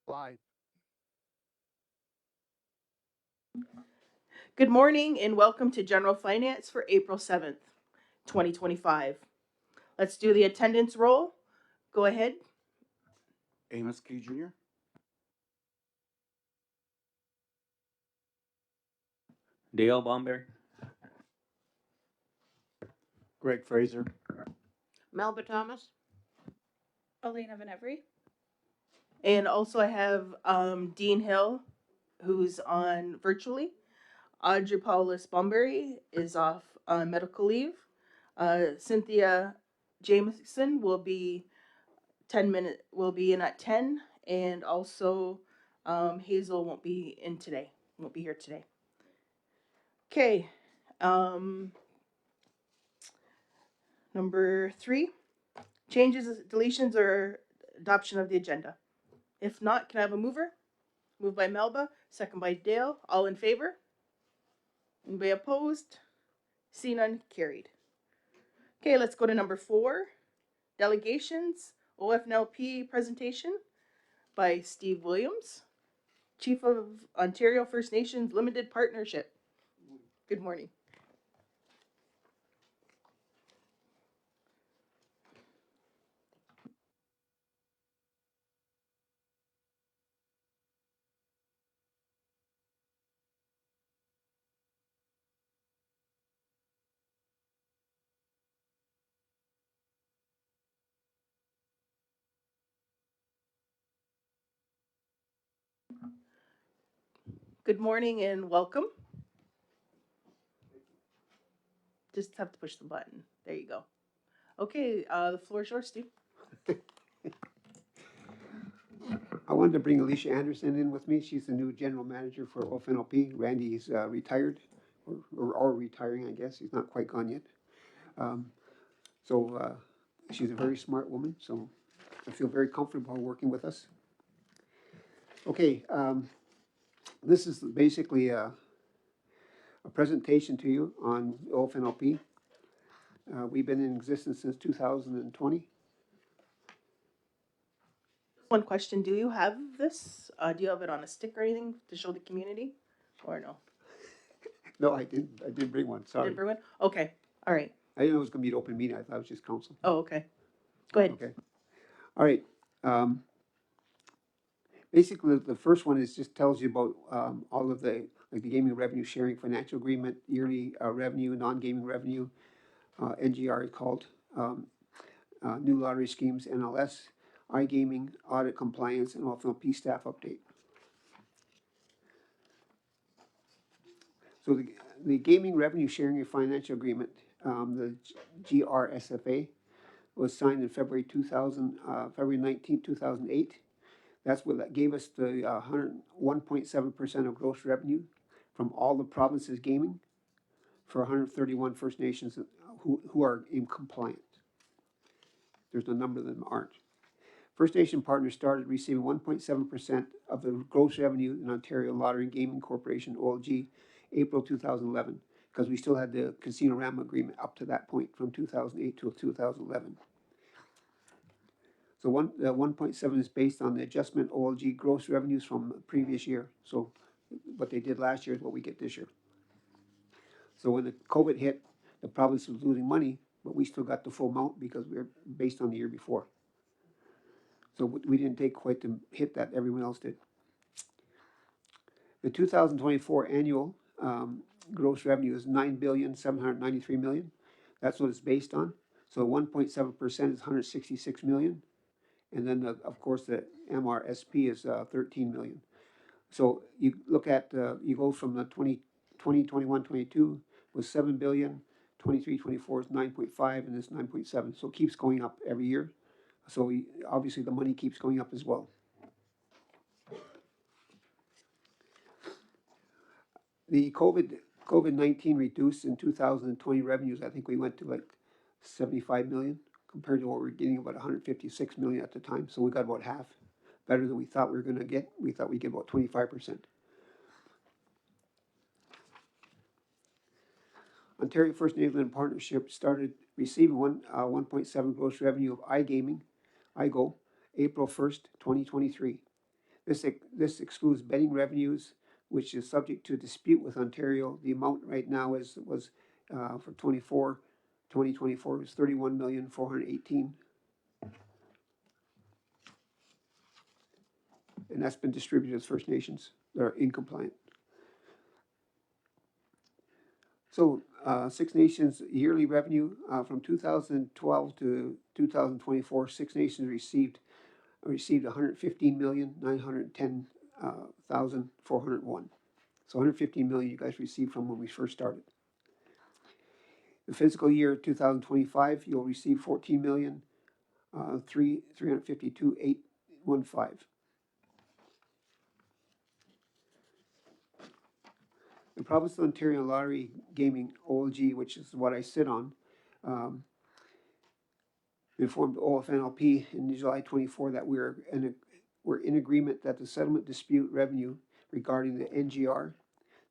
Live. Good morning and welcome to General Finance for April 7th, 2025. Let's do the attendance roll. Go ahead. Amos Key Jr., Dale Bomber. Greg Fraser, Melba Thomas. Elena Van Every. And also I have Dean Hill, who's on virtually. Audrey Paulus Bunbury is off on medical leave. Cynthia Jameson will be 10 minutes. Will be in at 10, and also Hazel won't be in today. Won't be here today. Okay. Number 3, changes, deletions, or adoption of the agenda. If not, can I have a mover? Moved by Melba, second by Dale. All in favor? Anybody opposed? See none, carried. Okay, let's go to number 4, delegations. OFNLP presentation by Steve Williams, Chief of Ontario First Nations Limited Partnership. Good morning. Good morning and welcome. Just have to push the button. There you go. Okay, the floor is yours, Steve. I wanted to bring Alicia Anderson in with me. She's the new general manager for OFNLP. Randy's retired, or retiring, I guess. He's not quite gone yet. Um, so she's a very smart woman, so I feel very comfortable working with us. Okay, this is basically a presentation to you on OFNLP. We've been in existence since 2020. One question: do you have this? Do you have it on a stick or anything to show the community, or no? No, I didn't. I didn't bring one. You Sorry. didn't bring one? Okay. All right. I didn't know it was going to be an open meeting. I thought it was just council. Oh, okay. Go ahead. Okay. All right. Basically, the first one is just tells you about all of the like the gaming revenue sharing financial agreement, yearly revenue, non-gaming revenue, NGR is called, new lottery schemes, NLS, iGaming, audit compliance, and OFNLP staff update. So the gaming revenue sharing and financial agreement, the GRSFA, was signed in February 19, 2008. That's what that gave us the 101.7% of gross revenue from all the provinces gaming for 131 First Nations who are in compliance. There's a number of them aren't. First Nation partners started receiving 1.7% of the gross revenue in Ontario Lottery and Gaming Corporation, OLG, April 2011, because we still had the Casino Rama agreement up to that point from 2008 to 2011. So 1.7 is based on the adjustment OLG gross revenues from the previous year. So what they did last year is what we get this year. So when the COVID hit, the province was losing money, but we still got the full amount because we were based on the year before. So we didn't take quite the hit that everyone else did. The 2024 annual gross revenue is $9,793,000,000. That's what it's based on. So 1.7% is 166 million. And then, of course, the MRSP is 13 million. So you look at, you go from the 21, 22 was 7 billion, 23, 24 is 9.5, and this 9.7. So it keeps going up every year. So obviously the money keeps going up as well. The COVID-19 reduced in 2020 revenues. I think we went to like 75 million compared to what we were getting, about 156 million at the time. So we got about half, better than we thought we were going to get. We thought we'd get about 25%. Ontario First Nations Partnership started receiving 1.7 gross revenue of iGaming, IGO, April 1st, 2023. This excludes betting revenues, which is subject to dispute with Ontario. The amount right now was for 2024 was 31,418,000, and that's been distributed to First Nations that are in compliant. So, Six Nations yearly revenue from 2012 to 2024, Six Nations received 115,910,401. So 115 million you guys received from when we first started. The fiscal year 2025, you'll receive 14,352,815. The Province of Ontario Lottery Gaming OLG, which is what I sit on, informed OFNLP in July 24 that we're in agreement that the settlement dispute revenue regarding the NGR.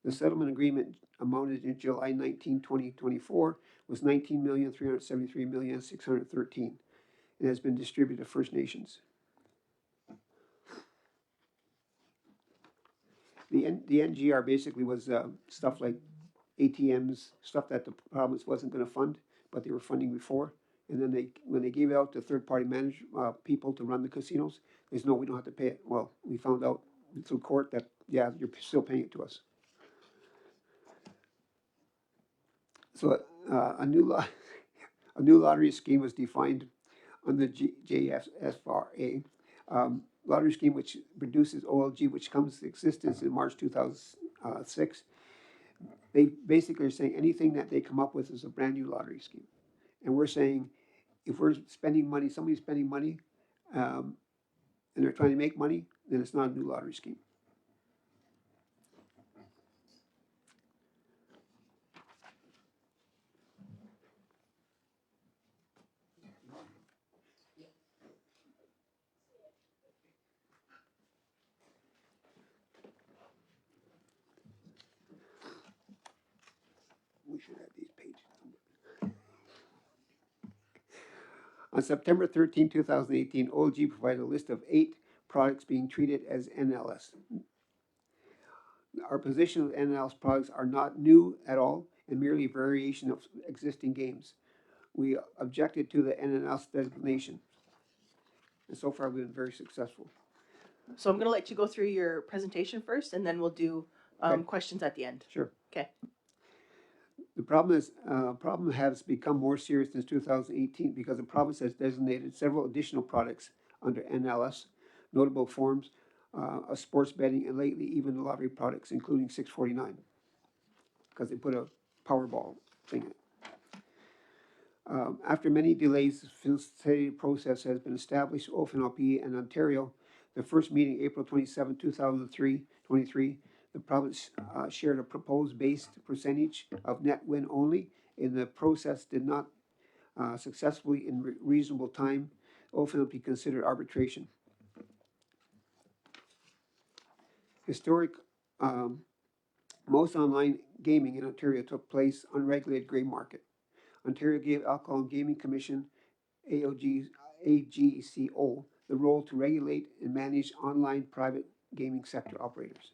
The settlement agreement amounted in July 19, 2024 was 19,373,613 and has been distributed to First Nations. The NGR basically was stuff like ATMs, stuff that the province wasn't going to fund, but they were funding before. And then when they gave it out to third-party people to run the casinos, they said, no, we don't have to pay it. Well, we found out through court that, yeah, you're still paying it to us. So a new lottery scheme was defined on the JFSRA. Lottery scheme which produces OLG, which comes into existence in March 2006. They basically are saying anything that they come up with is a brand new lottery scheme. And we're saying if we're spending money, somebody's spending money, and they're trying to make money, then it's not a new lottery scheme. We should have these pages. On September 13, 2018, OLG provided a list of 8 products being treated as NLS. Our position of NLS products are not new at all and merely a variation of existing games. We objected to the NLS designation, and so far we've been very successful. So I'm going to let you go through your presentation first, and then we'll do Okay. questions at the end. Sure. Okay. The problem has become more serious since 2018 because the province has designated several additional products under NLS, notable forms of sports betting, and lately even the lottery products, including 649, because they put a Powerball thing in it. After many delays, the facilitated process has been established, OFNLP and Ontario. The first meeting, April 27, 2023, the province shared a proposed based percentage of net win only. In the process did not successfully in reasonable time. OFNLP considered arbitration. Historic, most online gaming in Ontario took place unregulated gray market. Ontario gave Alcohol and Gaming Commission, AGCO, the role to regulate and manage online private gaming sector operators.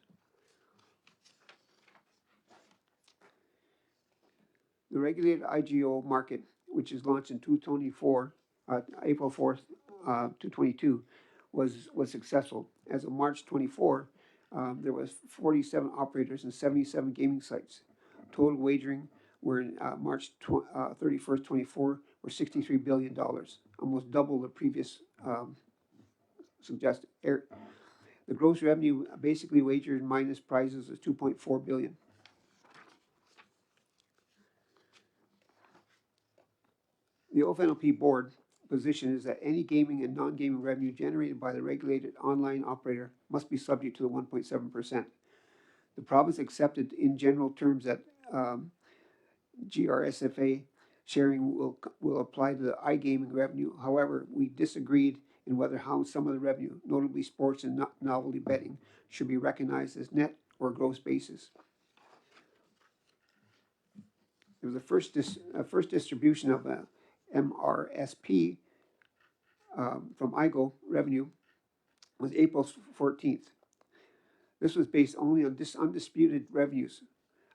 The regulated IGO market, which is launched in April 4th, 2022, was successful. As of March 24, there was 47 operators and 77 gaming sites. Total wagering were in March 31st, 24, were $63 billion, almost double the previous suggested. The gross revenue, basically wagers minus prizes, is $2.4 billion. The OFNLP board position is that any gaming and non-gaming revenue generated by the regulated online operator must be subject to the 1.7%. The province accepted in general terms that GRSFA sharing will apply to the iGaming revenue. However, we disagreed in whether how some of the revenue, notably sports and novelty betting, should be recognized as net or gross basis. It was the first distribution of MRSP from IGO revenue was April 14th. This was based only on undisputed revenues,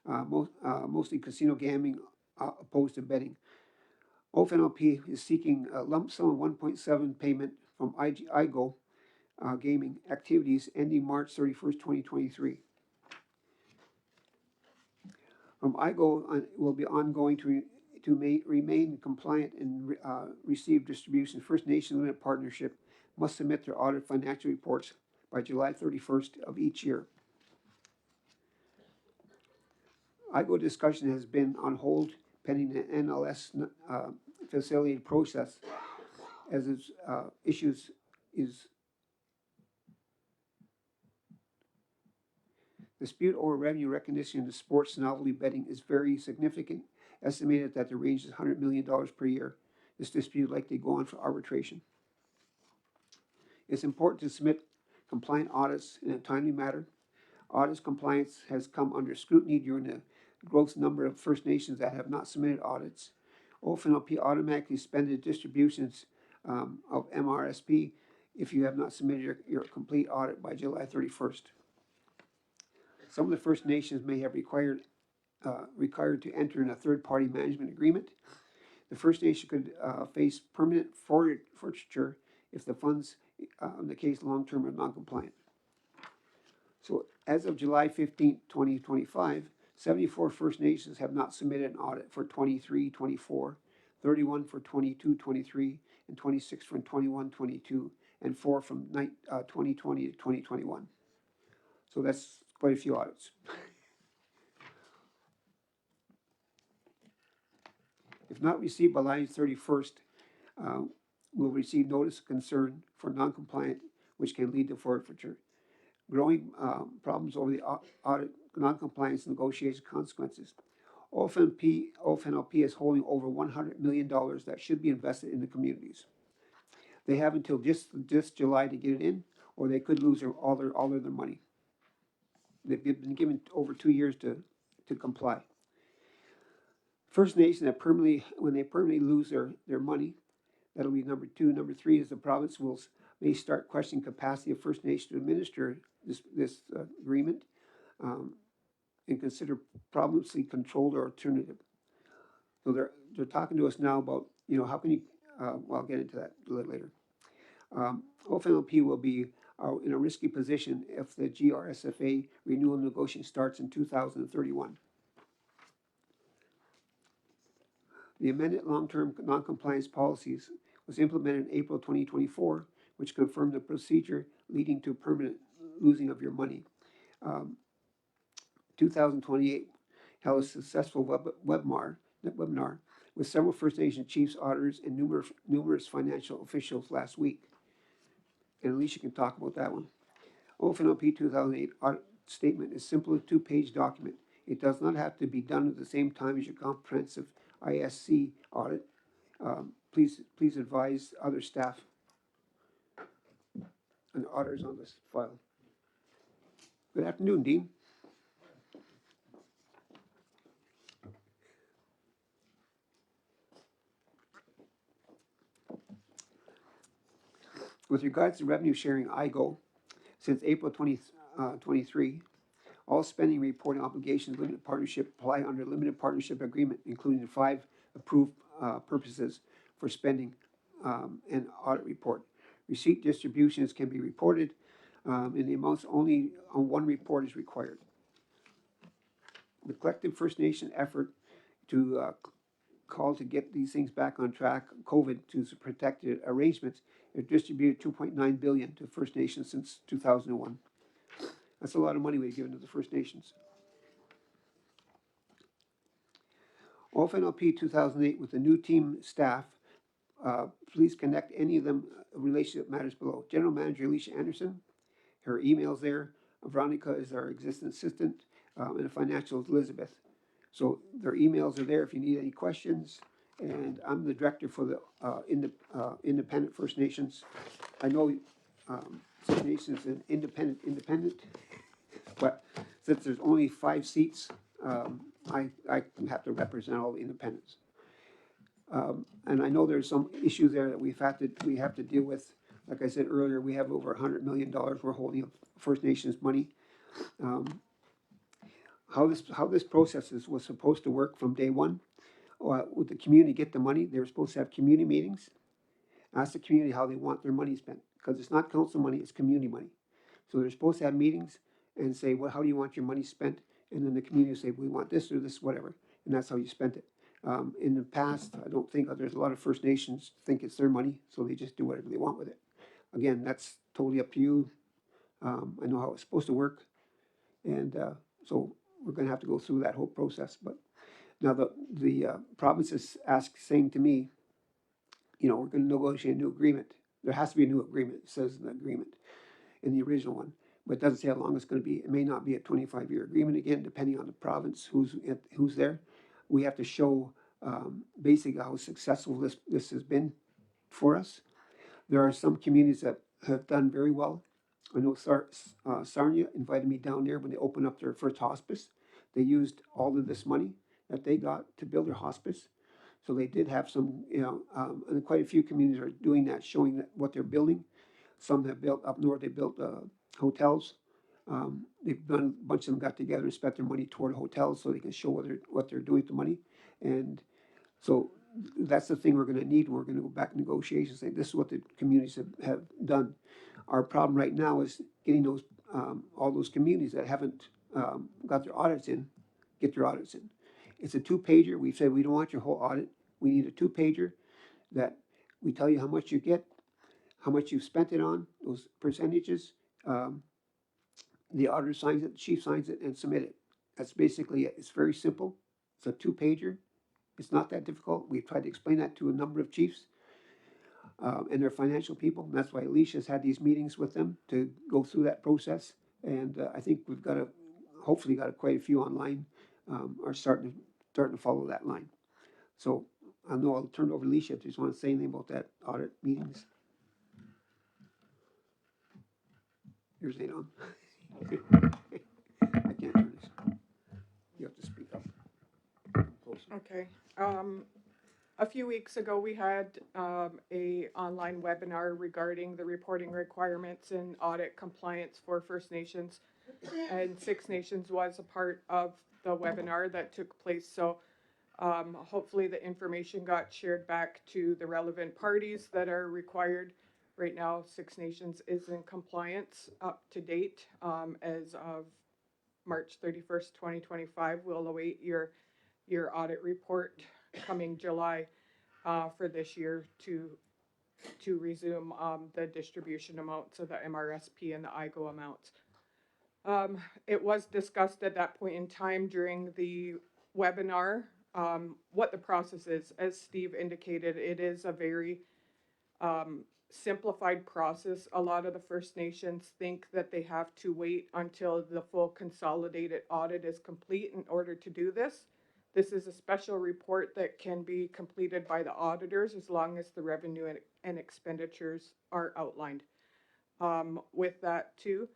mostly casino gambling opposed to betting. OFNLP is seeking a lump sum of 1.7 payment from IGO gaming activities ending March 31st, 2023. From IGO will be ongoing to remain compliant and receive distributions. First Nation Limited Partnership must submit their audit financial reports by July 31st of each year. IGO discussion has been on hold pending the NLS facilitated process as its issues is dispute over revenue recognition in sports novelty betting is very significant, estimated that the range is $100 million per year. This dispute likely go on for arbitration. It's important to submit compliant audits in a timely manner. Audit compliance has come under scrutiny during the gross number of First Nations that have not submitted audits. OFNLP automatically suspended distributions of MRSP if you have not submitted your complete audit by July 31st. Some of the First Nations may have required to enter in a third-party management agreement. The First Nation could face permanent forfeiture if the funds, in the case long-term, are non-compliant. So as of July 15, 2025, 74 First Nations have not submitted an audit for 23-24, 31 for 22-23, and 26 from 21-22, and 4 from 2020 to 2021. So that's quite a few audits. If not received by July 31st, we'll receive notice of concern for non-compliant, which can lead to forfeiture. Growing problems over the audit non-compliance negotiation consequences. OFNLP is holding over $100 million that should be invested in the communities. They have until just July to get it in, or they could lose all of their money. They've been given over 2 years to comply. First Nation that when they permanently lose their money, that'll be number 2. Number 3 is the province may start questioning capacity of First Nation to administer this agreement and consider province controlled or alternative. So they're talking to us now about, how can you, well, I'll get into that a little later. OFNLP will be in a risky position if the GRSFA renewal negotiation starts in 2031. The amended long-term non-compliance policies was implemented in April 2024, which confirmed the procedure leading to permanent losing of your money. 2028 held a successful webinar with several First Nation chiefs, auditors, and numerous financial officials last week. And Alicia can talk about that one. OFNLP 2008 audit statement is simply a 2-page document. It does not have to be done at the same time as your comprehensive ISC audit. Please advise other staff and auditors on this file. Good afternoon, Dean. With regards to revenue sharing IGO, since April 2023, all spending reporting obligations limited partnership apply under limited partnership agreement, including the 5 approved purposes for spending and audit report. Receipt distributions can be reported in the amounts only on 1 report is required. The collective First Nation effort to call to get these things back on track, COVID to protect the arrangements, have distributed $2.9 billion to First Nations since 2001. That's a lot of money we've given to the First Nations. OFNLP 2008 with the new team staff. Please connect any of them relationship matters below. General Manager Alicia Anderson, her email's there. Veronica is our existing assistant, and the financial is Elizabeth. So their emails are there if you need any questions. And I'm the director for the independent First Nations. I know First Nations is an independent, but since there's only 5 seats, I have to represent all the independents. And I know there's some issues there that we have to deal with Like I said earlier, we have over $100 million we're holding of First Nations money. How this process was supposed to work from day one, would the community get the money? They were supposed to have community meetings, ask the community how they want their money spent, because it's not council money, it's community money. So they're supposed to have meetings and say, well, how do you want your money spent? And then the community will say, we want this or this, whatever, and that's how you spent it. In the past, I don't think there's a lot of First Nations think it's their money, so they just do whatever they want with it. Again, that's totally up to you. I know how it's supposed to work, and so we're going to have to go through that whole process. But now the province is saying to me, we're going to negotiate a new agreement. There has to be a new agreement. It says in the agreement, in the original one, but it doesn't say how long it's going to be. It may not be a 25-year agreement again, depending on the province who's there. We have to show basically how successful this has been for us. There are some communities that have done very well. I know Sarnia invited me down there when they opened up their first hospice. They used all of this money that they got to build their hospice. So they did have some, and quite a few communities are doing that, showing that what they're building. Some have built up north, they built hotels. They've done, a bunch of them got together and spent their money toward hotels so they can show what they're doing with the money. And so that's the thing we're going to need. We're going to go back to negotiations, saying this is what the communities have done. Our problem right now is getting those all those communities that haven't got their audits in, get their audits in. It's a 2-pager. We've said we don't want your whole audit. We need a 2-pager that we tell you how much you get, how much you've spent it on, those percentages. The auditor signs it, the chief signs it, and submit it. That's basically it. It's very simple. It's a 2-pager. It's not that difficult. We've tried to explain that to a number of chiefs and their financial people. And that's why Alicia's had these meetings with them to go through that process. And I think we've hopefully got quite a few online are starting to follow that line. So I know I'll turn it over to Alicia if you just want to say anything about that audit meetings. Yours ain't on. I can't turn this. You have to speak up. Closer. Okay. A few weeks ago, we had a online webinar regarding the reporting requirements and audit compliance for First Nations, and Six Nations was a part of the webinar that took place. So hopefully the information got shared back to the relevant parties that are required. Right now, Six Nations is in compliance up to date as of March 31st, 2025. We'll await your audit report coming July for this year to resume the distribution amounts of the MRSP and the IGO amounts. It was discussed at that point in time during the webinar what the process is. As Steve indicated, it is a very simplified process. A lot of the First Nations think that they have to wait until the full consolidated audit is complete in order to do this. This is a special report that can be completed by the auditors as long as the revenue and expenditures are outlined. With that too,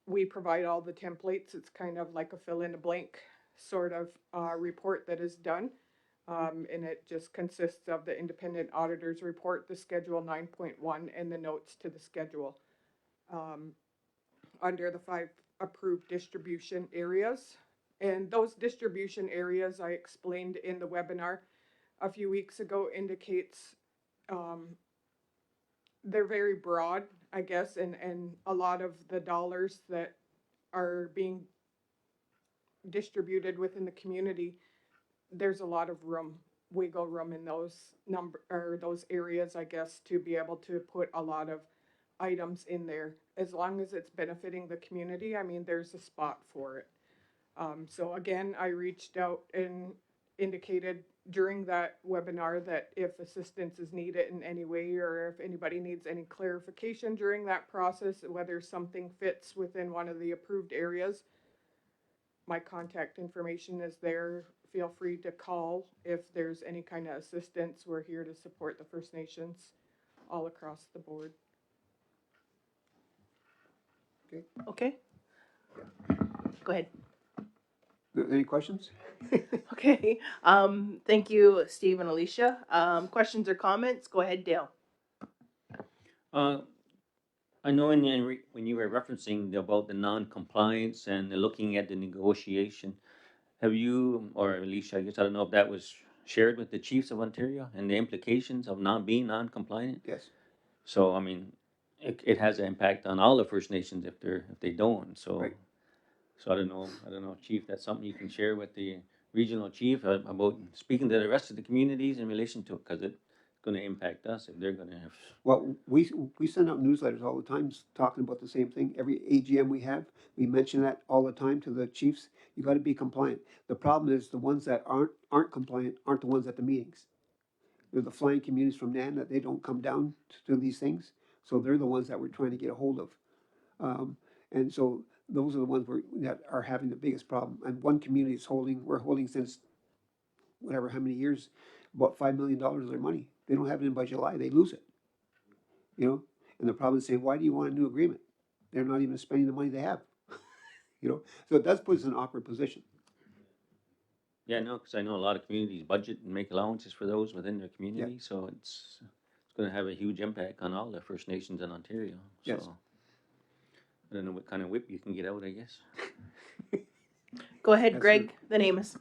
we provide all the templates. It's kind of like a fill in the blank sort of report that is done. And it just consists of the independent auditor's report, the schedule 9.1, and the notes to the schedule. Under the 5 approved distribution areas. And those distribution areas I explained in the webinar a few weeks ago indicates they're very broad, I guess, and a lot of the dollars that are being distributed within the community, there's a lot of wiggle room in those those areas, I guess, to be able to put a lot of items in there. As long as it's benefiting the community, I mean, there's a spot for it. So again, I reached out and indicated during that webinar that if assistance is needed in any way, or if anybody needs any clarification during that process, whether something fits within one of the approved areas, my contact information is there. Feel free to call if there's any kind of assistance. We're here to support the First Nations all across the board. Okay. Go ahead. Any questions? Okay. Thank you, Steve and Alicia. Questions or comments? Go ahead, Dale. Uh, I know when you were referencing about the non-compliance and looking at the negotiation, have you, or Alicia, I guess I don't know if that was shared with the chiefs of Ontario and the implications of not being non-compliant? Yes. So, I mean, it has an impact on all the First Nations if they don't, so. Right. So I don't know, Chief, that's something you can share with the regional chief about speaking to the rest of the communities in relation to it, because it's gonna impact us if they're gonna have. Well, we send out newsletters all the time talking about the same thing. Every AGM we have, we mention that all the time to the chiefs. You gotta be compliant. The problem is the ones that aren't compliant aren't the ones at the meetings. They're the flying communities from NAN that they don't come down to these things. So they're the ones that we're trying to get a hold of. And so those are the ones that are having the biggest problem. And one community is we're holding since whatever, how many years, about $5 million of their money. They don't have it in by July, they lose it, you know? And the problem is saying, why do you want a new agreement? They're not even spending the money they have, you know? So it does put us in an awkward position. Yeah, no, because I know a lot of communities budget and make allowances for those within their community, so it's gonna have a huge impact on all the First Nations in Ontario, Yes. so. I don't know what kind of whip you can get out, I guess. Go ahead, Yes, Greg, then Amos.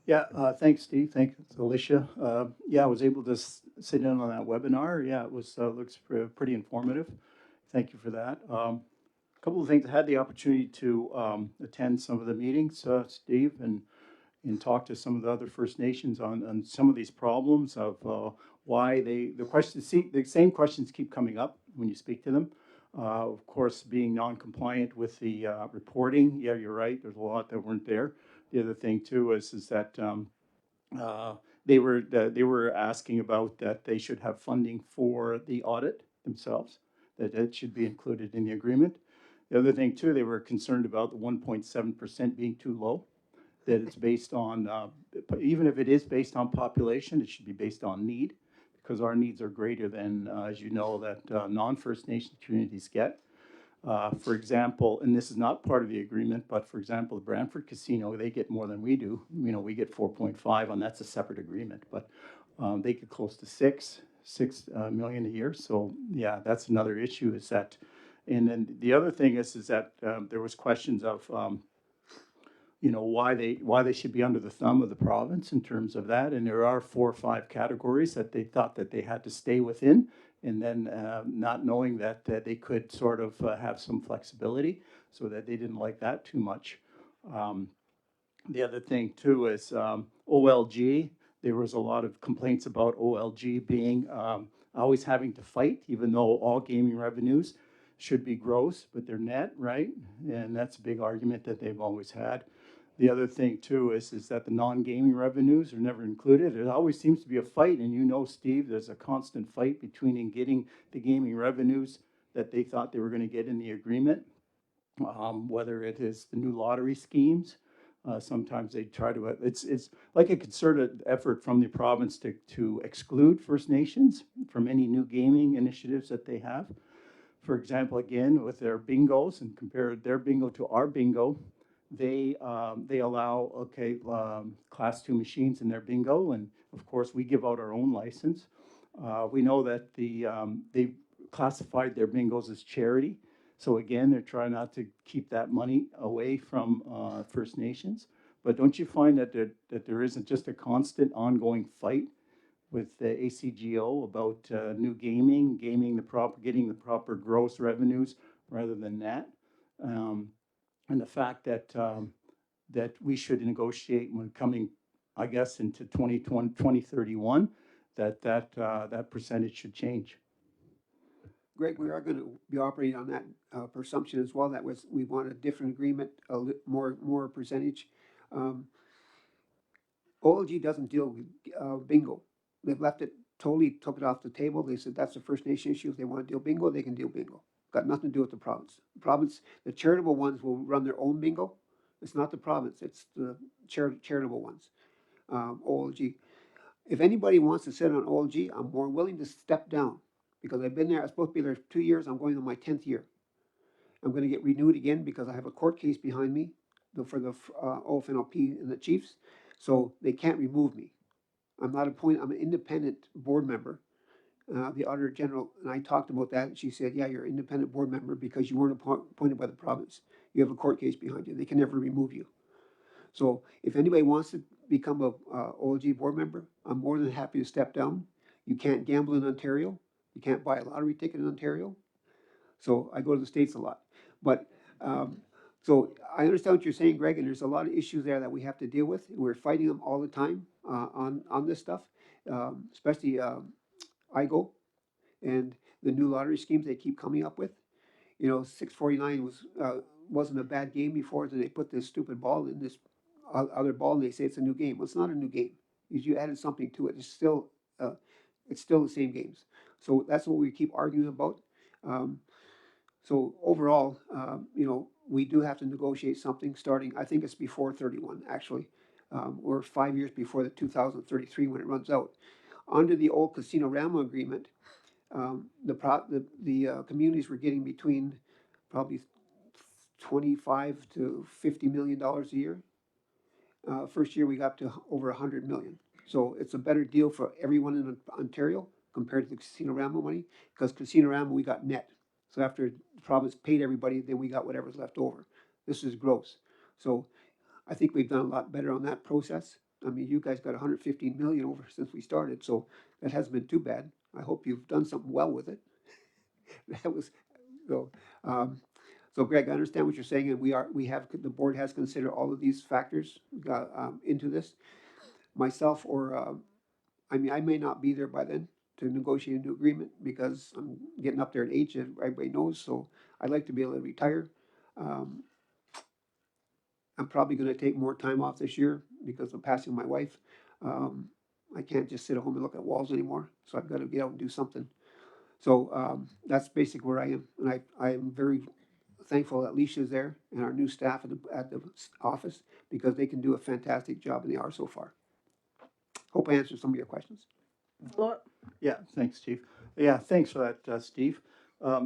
Yeah, thanks, Steve. Thanks, Alicia. Yeah, I was able to sit in on that webinar. Yeah, it was looks pretty informative. Thank you for that. A couple of things. I had the opportunity to attend some of the meetings, Steve, and talk to some of the other First Nations on some of these problems of why the same questions keep coming up when you speak to them. Of course, being non-compliant with the reporting. Yeah, you're right. There's a lot that weren't there. The other thing too is that they were asking about that they should have funding for the audit themselves. That it should be included in the agreement. The other thing too, they were concerned about the 1.7% being too low. That it's based on, even if it is based on population, it should be based on need, because our needs are greater than, as you know, that non-First Nation communities get. For example, and this is not part of the agreement, but for example, the Brantford Casino, they get more than we do. You know, we get 4.5, and that's a separate agreement, but they get close to six million a year. So yeah, that's another issue. Is that, and then the other thing is that there was questions of you know, why they should be under the thumb of the province in terms of that. And there are 4 or 5 categories that they thought that they had to stay within, and then not knowing that they could sort of have some flexibility, so that they didn't like that too much. The other thing too is OLG. There was a lot of complaints about OLG being always having to fight, even though all gaming revenues should be gross, but they're net, right? And that's a big argument that they've always had. The other thing too is that the non-gaming revenues are never included. It always seems to be a fight, and you know, Steve, there's a constant fight between in getting the gaming revenues that they thought they were going to get in the agreement, whether it is the new lottery schemes. Sometimes they try to, it's like a concerted effort from the province to exclude First Nations from any new gaming initiatives that they have. For example, again, with their bingos, and compare their bingo to our bingo, they allow class 2 machines in their bingo, and of course we give out our own license. We know that they classified their bingos as charity, so again they're trying not to keep that money away from First Nations. But don't you find that there isn't just a constant ongoing fight with the ACGO about new getting the proper gross revenues rather than net? And the fact that that we should negotiate when coming, I guess, into 2020, 2031, that percentage should change. Greg, we are going to be operating on that presumption as well. That we want a different agreement, more percentage. OLG doesn't deal with bingo. They've left it totally, took it off the table. They said that's a First Nation issue. If they want to deal bingo, they can deal bingo. Got nothing to do with the province. The province, the charitable ones will run their own bingo. It's not the province, it's the charitable ones, OLG. If anybody wants to sit on OLG, I'm more willing to step down, because I've been there. I was supposed to be there 2 years. I'm going on my 10th year. I'm going to get renewed again because I have a court case behind me for the OFNLP and the Chiefs. So they can't remove me. I'm not appointed. I'm an independent board member. the Auditor General, and I talked about that, and she said, yeah, you're an independent board member because you weren't appointed by the province. You have a court case behind you. They can never remove you. So if anybody wants to become a OLG board member, I'm more than happy to step down. You can't gamble in Ontario. You can't buy a lottery ticket in Ontario. So I go to the States a lot. But, so I understand what you're saying, Greg, and there's a lot of issues there that we have to deal with. We're fighting them all the time on this stuff, especially IGO and the new lottery schemes they keep coming up with. You know, 649 wasn't a bad game before, then they put this stupid ball in this other ball, and they say it's a new game. Well, it's not a new game. You added something to it. It's still the same games. So that's what we keep arguing about. So overall, you know, we do have to negotiate something starting, I think it's before 31, actually, or 5 years before the 2033 when it runs out. Under the old Casino Ramo agreement, the communities were getting between probably 25 to $50 million a year. First year we got to over 100 million. So it's a better deal for everyone in Ontario compared to the Casino Ramo money, because Casino Ramo we got net. So after the province paid everybody, then we got whatever's left over. This is gross. So I think we've done a lot better on that process. I mean, you guys got 115 million over since we started, so that hasn't been too bad. I hope you've done something well with it. That was so. So Greg, I understand what you're saying, and the board has considered all of these factors into this. Myself, or I mean, I may not be there by then to negotiate a new agreement because I'm getting up there in age, as everybody knows. So I'd like to be able to retire. Um, I'm probably going to take more time off this year because of passing my wife. Um, I can't just sit at home and look at walls anymore. So I've got to get out and do something. So that's basically where I am, and I am very thankful that Alicia's there and our new staff at the office because they can do a fantastic job, and they are so far. Hope I answered some of your questions. Follow up? Yeah, thanks, Chief. Yeah, thanks for that, Steve.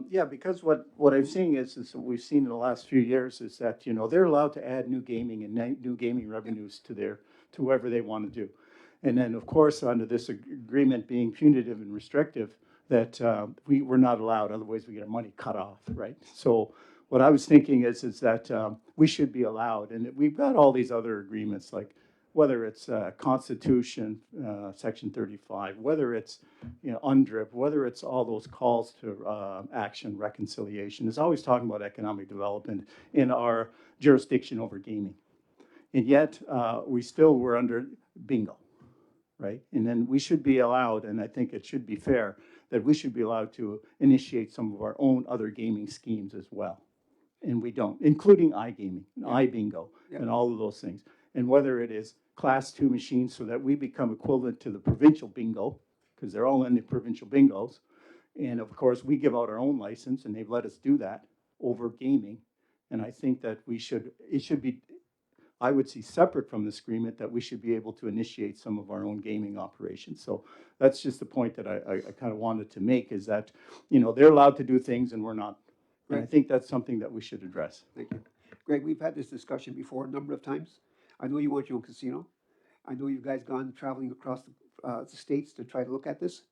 Yeah, because what I'm seeing is what we've seen in the last few years is that, you know, they're allowed to add new gaming and new gaming revenues to whoever they want to do. And then, of course, under this agreement being punitive and restrictive, that we're not allowed, otherwise we get our money cut off, right? So what I was thinking is that we should be allowed, and we've got all these other agreements, like whether it's Constitution, Section 35, whether it's, you know, UNDRIP, whether it's all those calls to action, reconciliation, is always talking about economic development in our jurisdiction over gaming. And yet we still were under bingo, right? And then we should be allowed, and I think it should be fair, that we should be allowed to initiate some of our own other gaming schemes as well. And we don't, including iGaming, iBingo, and all of those things. And whether it is class 2 machines so that we become equivalent to the provincial bingo, because they're all in the provincial bingos. And of course, we give out our own license, and they've let us do that over gaming. And I think that it should be, I would see separate from this agreement, that we should be able to initiate some of our own gaming operations. So that's just the point that I kind of wanted to make, is that, you know, they're allowed to do things and we're not. And I think that's something that we should address. Thank you. Greg, we've had this discussion before a number of times. I know you want your own casino. I know you guys gone traveling across the states to try to look at this.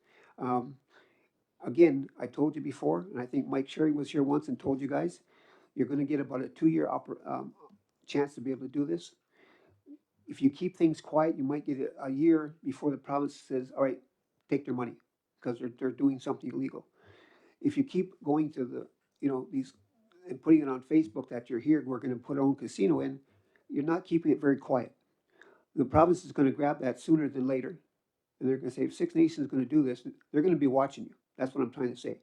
Again, I told you before, and I think Mike Sherry was here once and told you guys, you're going to get about a 2-year chance to be able to do this. If you keep things quiet, you might get a year before the province says, all right, take their money, because they're doing something illegal. If you keep going to the, you know, these, and putting it on Facebook that you're here, we're going to put our own casino in, you're not keeping it very quiet. The province is going to grab that sooner than later. And they're going to say, if Six Nations is going to do this, they're going to be watching you. That's what I'm trying to say.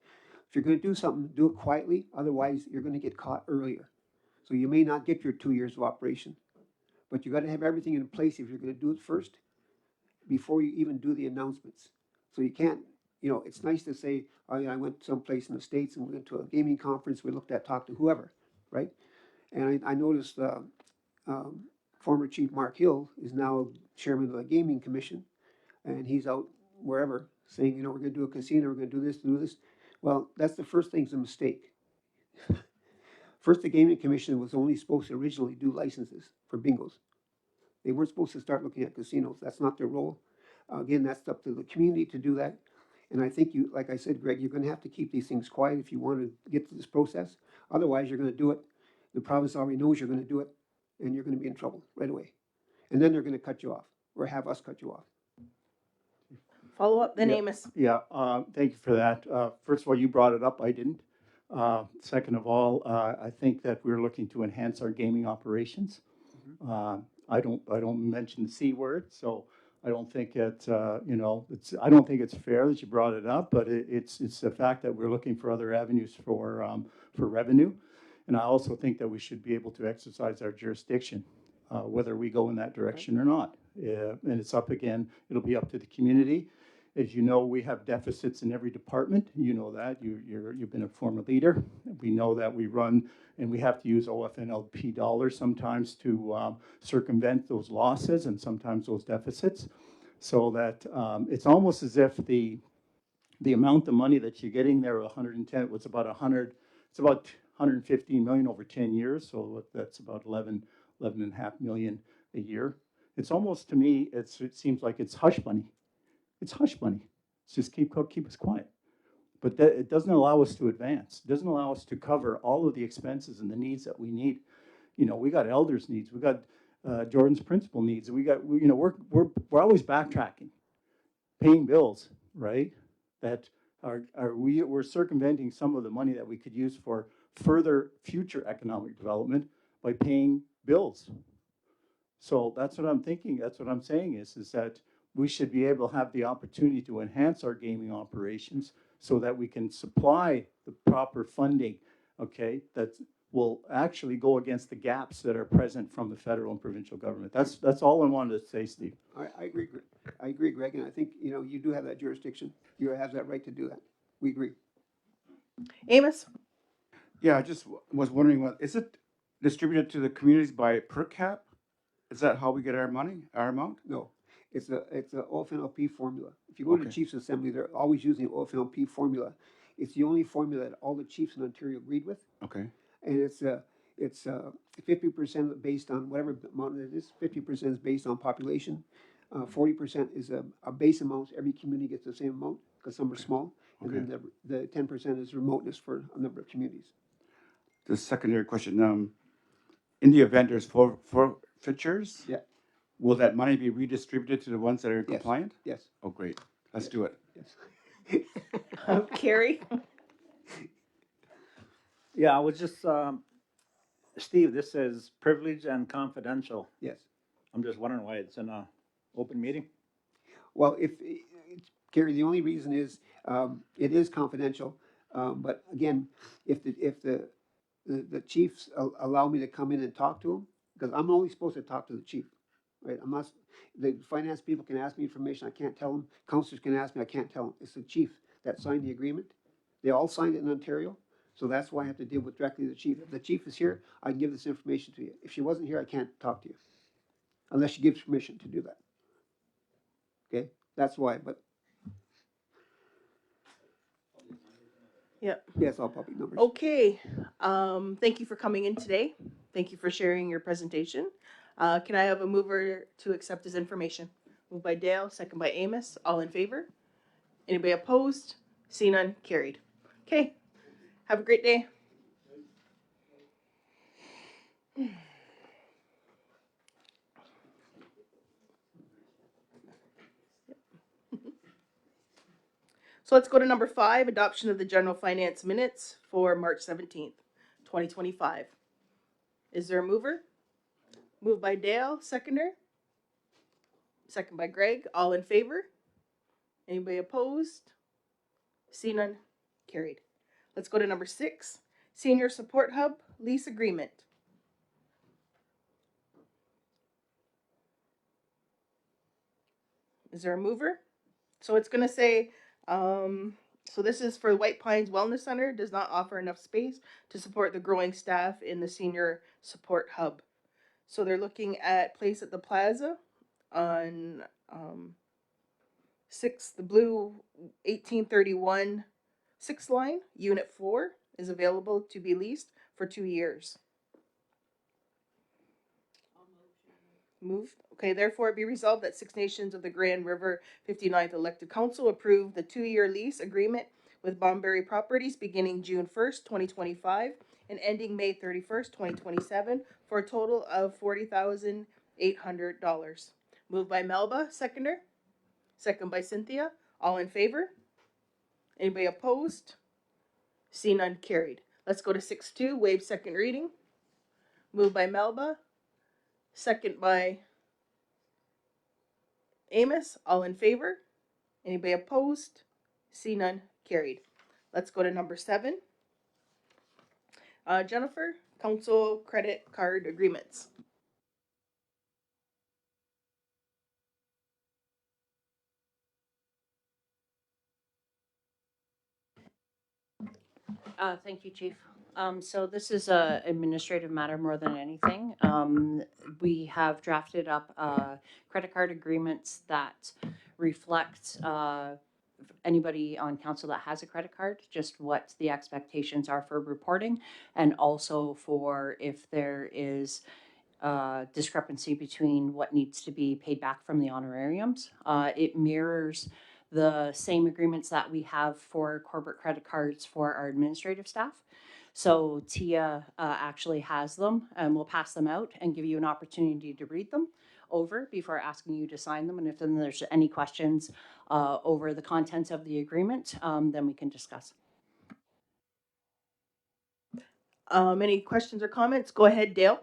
If you're going to do something, do it quietly. Otherwise, you're going to get caught earlier. So you may not get your 2 years of operation. But you got to have everything in place if you're going to do it first, before you even do the announcements. So you can't, you know, it's nice to say, oh yeah, I went someplace in the States and we went to a gaming conference, we talked to whoever, right? And I noticed former Chief Mark Hill is now chairman of the Gaming Commission, and he's out wherever saying, you know, we're going to do a casino, we're going to do this. Well, that's the first thing's a mistake. First, the Gaming Commission was only supposed to originally do licenses for bingos. They weren't supposed to start looking at casinos. That's not their role. Again, that's up to the community to do that. And I think you, like I said, Greg, you're gonna have to keep these things quiet if you want to get to this process. Otherwise, you're gonna do it. The province already knows you're gonna do it, and you're gonna be in trouble right away. And then they're gonna cut you off, or have us cut you off. Follow up, then Yeah. Amos. Yeah, thank you for that. First of all, you brought it up, I didn't. Second of all, I think that we're looking to enhance our gaming operations. I don't mention the C word, so I don't think I don't think it's fair that you brought it up, but it's the fact that we're looking for other avenues for revenue. And I also think that we should be able to exercise our jurisdiction, whether we go in that direction or not. And it's up again, it'll be up to the community. As you know, we have deficits in every department. You know that. You've been a former leader. We know that we run, and we have to use OFNLP dollars sometimes to circumvent those losses and sometimes those deficits. So that it's almost as if the amount of money that you're getting there, 110, it was about 100, it's about 115 million over 10 years. So that's about 11.5 million a year. It's almost, to me, it seems like it's hush money. It's hush money. It's just keep us quiet. But it doesn't allow us to advance. It doesn't allow us to cover all of the expenses and the needs that we need. You know, we got elders' needs. We got Jordan's principal needs. We're always backtracking, paying bills, right? That we're circumventing some of the money that we could use for further future economic development by paying bills. So that's what I'm thinking. That's what I'm saying is that we should be able to have the opportunity to enhance our gaming operations so that we can supply the proper funding, okay, that will actually go against the gaps that are present from the federal and provincial government. That's all I wanted to say, Steve. I agree, I agree, Greg, and I think, you do have that jurisdiction. You have that right to do that. We agree. Amos? Yeah, I just was wondering, is it distributed to the communities by per cap? Is that how we get our money, our amount? No, it's a OFNLP formula. If you go to the Okay. Chiefs Assembly, they're always using the OFNLP formula. It's the only formula that all the chiefs in Ontario agreed with, Okay, and it's 50% based on whatever amount it is. 50% is based on population. 40% is a base amount. Every community gets the same amount because some are small, and okay. then the 10% is remoteness for a number of communities. The secondary question, in the event there's forfeitures, Yeah. will that money be redistributed to the ones that are Yes. compliant? Yes. Oh, great. Let's do it. Yes. Carrie? Yeah, I was just, Steve, this says privileged and confidential. Yes. I'm just wondering why it's in a open meeting. Well, Gary, the only reason is, it is confidential, but again, if the chiefs allow me to come in and talk to them, because I'm only supposed to talk to the chief, right? I'm not, the finance people can ask me information, I can't tell them, councilors can ask me, I can't tell them. It's the chief that signed the agreement. They all signed it in Ontario, so that's why I have to deal with directly the chief. If the chief is here, I can give this information to you. If she wasn't here, I can't talk to you, unless she gives permission to do that. Okay, that's why, but Yep. yes, all public numbers. Okay. Thank you for coming in today. Thank you for sharing your presentation. Can I have a mover to accept this information? Moved by Dale, second by Amos. All in favor? Anybody opposed? See none, carried. Okay. Have a great day. So let's go to number 5, adoption of the general finance minutes for March 17th, 2025. Is there a mover? Moved by Dale, seconder. Second by Greg. All in favor? Anybody opposed? See none, carried. Let's go to number 6, senior support hub lease agreement. Is there a mover? So it's going to say, so this is for White Pines Wellness Center, does not offer enough space to support the growing staff in the senior support hub. So they're looking at place at the plaza on 6th, the blue 1831 6th line, unit 4 is available to be leased for 2 years. Moved. Okay, therefore it be resolved that Six Nations of the Grand River 59th Elected Council approve the 2-year lease agreement with Bonberry Properties beginning June 1st, 2025 and ending May 31st, 2027 for a total of $40,800. Moved by Melba, seconder. Second by Cynthia. All in favor? Anybody opposed? See none, carried. Let's go to 6.2, waive second reading. Moved by Melba. Second by Amos. All in favor? Anybody opposed? See none, carried. Let's go to number 7. Jennifer, council credit card agreements. Thank you, Chief. So this is a administrative matter more than anything. We have drafted up credit card agreements that reflect anybody on council that has a credit card, just what the expectations are for reporting, and also for if there is discrepancy between what needs to be paid back from the honorariums. It mirrors the same agreements that we have for corporate credit cards for our administrative staff. So Tia actually has them, and we'll pass them out and give you an opportunity to read them over before asking you to sign them. And if then there's any questions over the contents of the agreement, then we can discuss. Any questions or comments? Go ahead, Dale.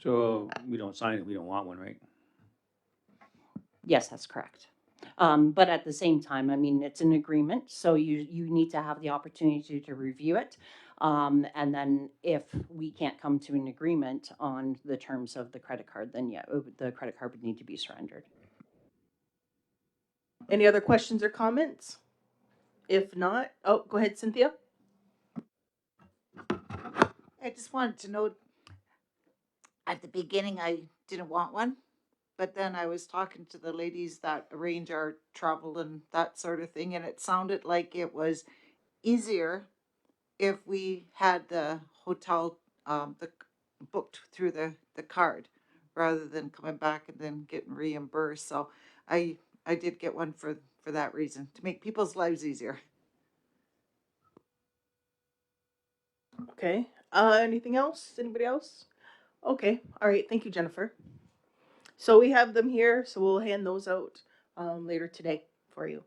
So we don't sign it, we don't want one, right? Yes, that's correct. But at the same time, I mean, it's an agreement, so you need to have the opportunity to review it. And then if we can't come to an agreement on the terms of the credit card, then yeah, the credit card would need to be surrendered. Any other questions or comments? If not, oh, go ahead, Cynthia. I just wanted to note at the beginning I didn't want one, but then I was talking to the ladies that arrange our travel and that sort of thing, and it sounded like it was easier if we had the hotel booked through the card rather than coming back and then getting reimbursed. So I did get one for that reason, to make people's lives easier. Okay. Anything else? Anybody else? Okay. All right. Thank you, Jennifer. So we have them here, so we'll hand those out later today for you.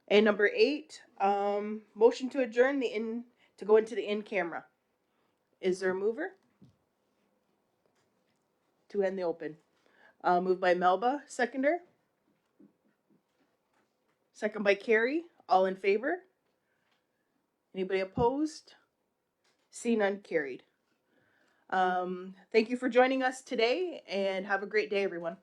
And number 8, motion to adjourn to go into the in camera. Is there a mover? To end the open. Moved by Melba, seconder. Second by Carrie. All in favor? Anybody opposed? See none, carried. Thank you for joining us today, and have a great day, everyone.